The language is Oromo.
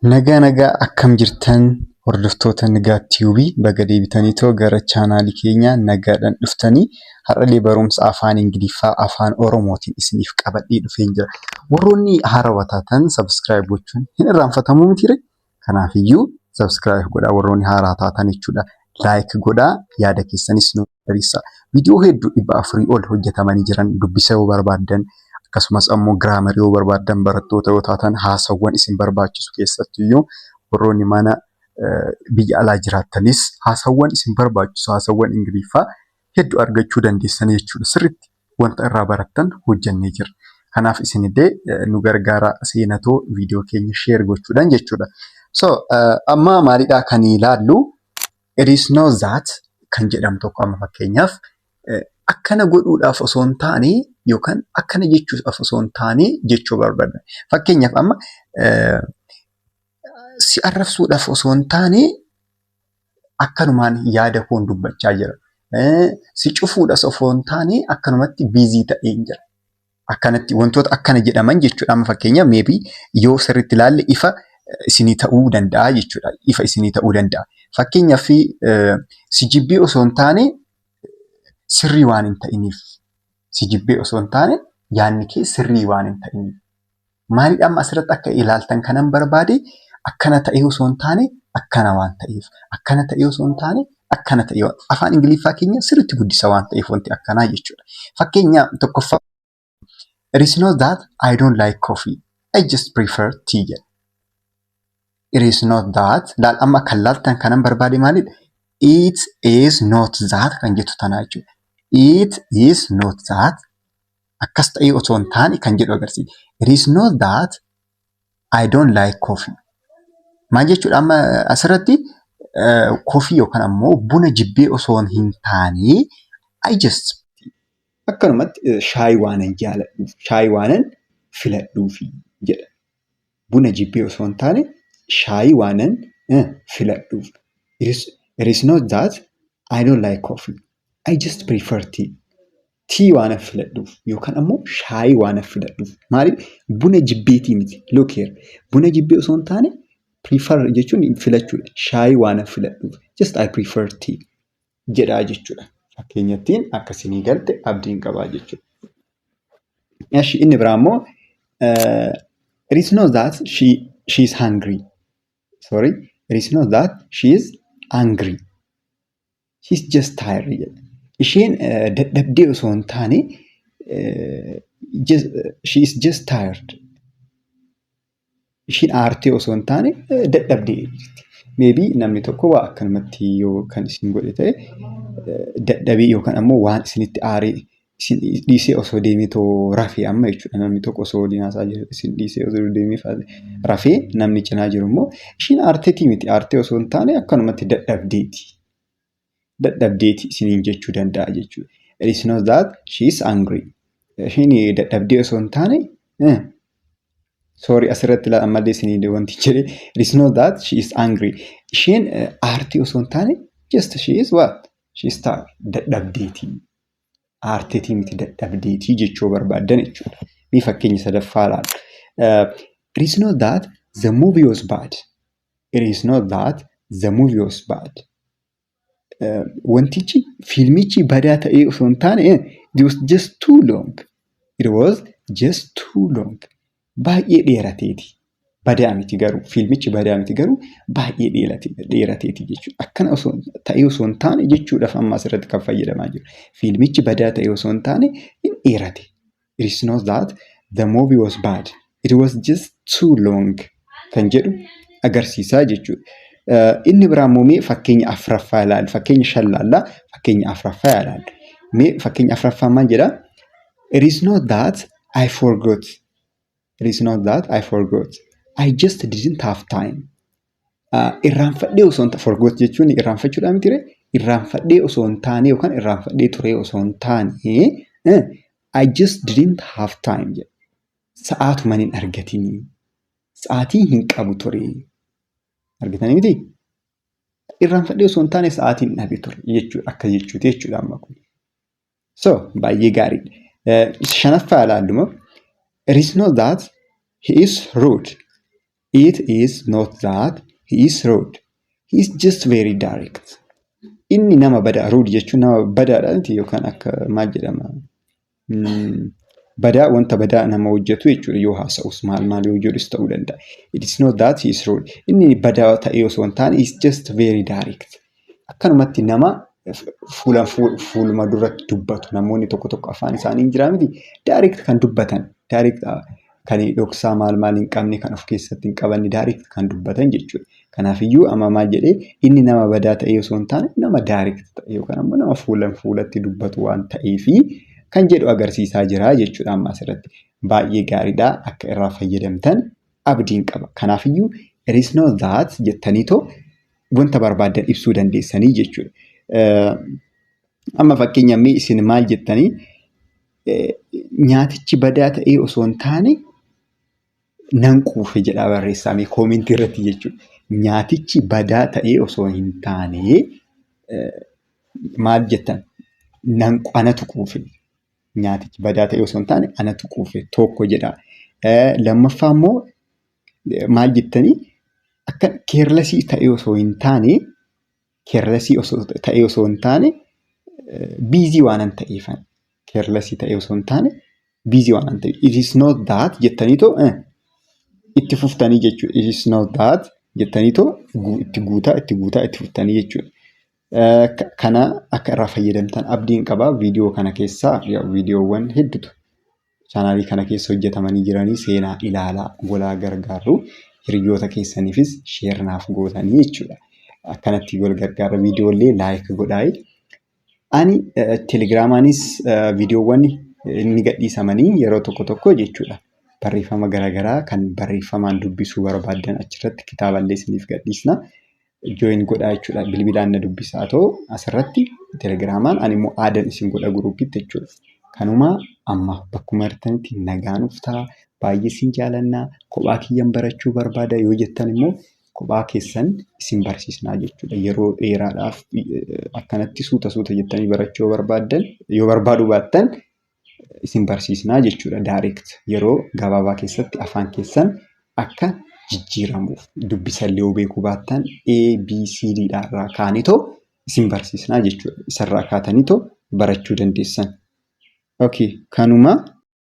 Nagaa akkam jirtan hordoftoota Nagaa TV baga deebitanii gara chaanaalii keenya nagaadhaan dhuftanii har'alee barumsa afaan Ingiliffaa afaan Oromootiin isiniif qabadhee dhufee jira. Warroonni haarawaa taatan subscribe gochuun hin irraanfatamuu mitiire. Kanaafiyyuu subscribe godhaa warroonni haaraa taatan jechuudha. Like godhaa yaada keessanis nu barreessaa. Viidiyoo hedduu 400 ol hojjetamanii jiran dubbisa yoo barbaaddan akkasumas ammoo giraamarii yoo barbaaddan barattoota yoo taatan haasawwan isin barbaachisu keessattiyyuu warroonni mana biyya alaa jiraattanis haasawwan isin barbaachisu haasawwan Ingiliffaa hedduu argachuu dandeessan jechuudha. Sirriitti wanta irraa barattan hojjennee jira. Kanaaf isinillee nu gargaara seenatoo viidiyoo keenya share gochuudhaan jechuudha. Amma maalidhaa kan ilaallu it is not that kan jedhamu tokko amma fakkeenyaaf akkana godhuudhaaf osoo hin taane yookaan akkana jechuudhaaf osoo hin taane jechuu barbaadna. Fakkeenyaaf amma si arrabsuudhaaf osoo hin taane akkanumaan yaada koon dubbachaa jira. Si cufuudhaaf osoo hin taane akkanumatti biizii ta'ee jira. Akkanatti wantoota akkana jedhaman jechuudha. Amma fakkeenyaaf maybe yoo sirriitti ilaalle ifa isinii ta'uu danda'a jechuudha. Ifa isinii ta'uu danda'a. Fakkeenyaaf si jibbii osoo hin taane sirrii waan hin ta'iniif. Si jibbee osoo hin taane yaadni kee sirrii waan hin ta'iniif. Maalidhaa amma asirratti akka ilaaltan kanan barbaade akkana ta'ee osoo hin taane akkana waan ta'eef. Akkana ta'ee osoo hin taane akkana ta'ee afaan Ingiliffaa keenya sirriitti guddisa waan ta'eef wanti akkanaa jechuudha. Fakkeenyaaf tokkoffaa it is not that I don't like coffee. I just prefer tea. It is not that laal amma kan laaltan kanan barbaade maalidha? It is not that kan jettu tanaa jechuudha. It is not that akkas ta'ee osoo hin taane kan jedhu agarsiisa. It is not that I don't like coffee. Maal jechuudha amma asirratti coffee yookaan ammoo buna jibbee osoo hin taane I just akkanumatti shaayii waanan jaaladhuuf shaayii waanan filadhuufi jedha. Buna jibbee osoo hin taane shaayii waanan filadhuuf. It is not that I don't like coffee. I just prefer tea. Tea waan filadhuuf yookaan ammoo shaayii waan filadhuuf. Maaliif buna jibbeetii miti. Look here. Buna jibbee osoo hin taane prefer jechuun filachuudha. Shaayii waan filadhuuf. Just I prefer tea jedhaa jechuudha. Fakkeenyattiin akkasinii galte abdiin qabaa jechuudha. Inni biraa immoo it is not that she is hungry. Sorry. It is not that she is angry. She is just tired. Isheen dadhabdee osoo hin taane she is just tired. Isheen aartee osoo hin taane dadhabdee jirti. Maybe namni tokko waa akkanumatti yoo kan isin godhe ta'e dadhabee yookaan ammoo waan isinitti aaree isin dhiisee osoo deemee too rafee amma jechuudha. Namni tokko osoo waliin haasaa jiru isin dhiisee osoo deemee rafee namni cinaa jiru immoo isheen aarteetii miti. Aartee osoo hin taane akkanumatti dadhabdeeti. Dadhabdeeti isiniin jechuu danda'a jechuudha. It is not that she is angry. Isheen dadhabdee osoo hin taane sorry asirratti ammallee isinii wanti jedhe it is not that she is angry. Isheen aartii osoo hin taane just she is what? She is tired. Dadhabdeeti. Aarteetii miti dadhabdeeti jechuu barbaadan jechuudha. Mee fakkeenya sadaffaa ilaala. It is not that the movie was bad. It is not that the movie was bad. Wantichi fiilmichi badaa ta'ee osoo hin taane it was just too long. It was just too long. Baay'ee dheerateeti. Badaa miti garuu fiilmichi badaa miti garuu baay'ee dheerateeti jechuudha. Akkana osoo ta'ee osoo hin taane jechuudhaaf amma asirratti kan fayyadamaa jiru. Fiilmichi badaa ta'ee osoo hin taane hin dheerate. It is not that the movie was bad. It was just too long kan jedhu agarsiisaa jechuudha. Inni biraa immoo mee fakkeenya afuraffaa ilaalu. Fakkeenya shan ilaallaa. Fakkeenya afuraffaa ilaalu. Mee fakkeenya afuraffaa maal jedhaa? It is not that I forgot. It is not that I forgot. I just didn't have time. Irraanfadhee osoo hin taane forgot jechuun irraanfachuudhaan miti ree? Irraanfadhee osoo hin taane yookaan irraanfadhee turee osoo hin taane I just didn't have time jedha. Sa'aatuma hin argatinii. Sa'aatii hin qabu ture. Argitanii miti? Irraanfadhee osoo hin taane sa'aatii hin dhabe ture jechuudha. Akka jechuuti jechuudha amma kun. So baay'ee gaariidha. Shanaffaa ilaallu moo it is not that he is rude. It is not that he is rude. He is just very direct. Inni nama badaa. Rude jechuun nama badaadhaanti yookaan akka maal jedhama. Badaa wanta badaa nama hojjetu jechuudha yoo haasa'us maal yoo jedhus ta'uu danda'a. It is not that he is rude. Inni badaa ta'ee osoo hin taane is just very direct. Akkanumatti nama fuuluma duratti dubbatu namoonni tokko afaan isaanii hin jiraa miti. Direct kan dubbatan. Direct kan dhoksaa maal hin qabne kan of keessatti hin qabanne direct kan dubbatan jechuudha. Kanaafiyyuu amma maal jedhee inni nama badaa ta'ee osoo hin taane nama direct ta'e yookaan ammoo nama fuulatti dubbatu waan ta'eefi kan jedhu agarsiisaa jira jechuudha amma asirratti. Baay'ee gaariidha akka irraa fayyadamtan abdiin qaba. Kanaafiyyuu it is not that jettaniitoo wanta barbaadan ibsuu dandeessanii jechuudha. Amma fakkeenyaaf isin maal jettanii nyaatichi badaa ta'ee osoo hin taane nan quufe jedhaa barreessamee koomentii irratti jechuudha. Nyaatichi badaa ta'ee osoo hin taane maal jettan anatu quufe. Nyaatichi badaa ta'ee osoo hin taane anatu quufe tokko jedhaa. Lammaffaa immoo maal jettanii akka keerlasii ta'ee osoo hin taane biizii waan hin ta'eefan. Keerlasii ta'ee osoo hin taane biizii waan hin ta'eef. It is not that jettaniitoo itti fuftanii jechuudha. It is not that jettaniitoo itti guutaa itti fuftanii jechuudha. Kana akka irraa fayyadamtan abdiin qabaa. Viidiyoo kana keessaa viidiyoowwan hedduutu chaanaalii kana keessa hojjetamanii jiranii seenaa ilaalaa golaa gargaaru hiriyoota keessaniifis sheernaaf gootanii jechuudha. Akkanatti wal gargaara viidiyoolee laayik godhaa. Ani telegiraamaanis viidiyoowwan inni gadhiisamanii yeroo tokko jechuudha. Barreeffama garaagaraa kan barreeffamaan dubbisuu barbaadan achirratti kitaaballee isiniif gadhiisna. Join godhaa jechuudha. Bilbilaan na dubbisaa ta'u asirratti telegiraamaan ani immoo aadan isin godha guruupitti jechuudha. Kanuma amma bakkuma jirtanitti nagaanuuf ta'a. Baay'ee isin jaalannaa. Kophaa kiyyan barachuu barbaada yoo jettan immoo kophaa keessan isin barsiisnaa jechuudha. Yeroo dheeraadhaaf akkanatti suuta jettanii barachuu yoo barbaadu baattan isin barsiisnaa jechuudha. Direct yeroo gabaabaa keessatti afaan keessan akka jijjiiramuuf dubbisallee yoo beekuu baattan ABCD irraa kaanitoo isin barsiisnaa jechuudha. Isarraa kaataniitoo barachuu dandeessan. Okay, kanuma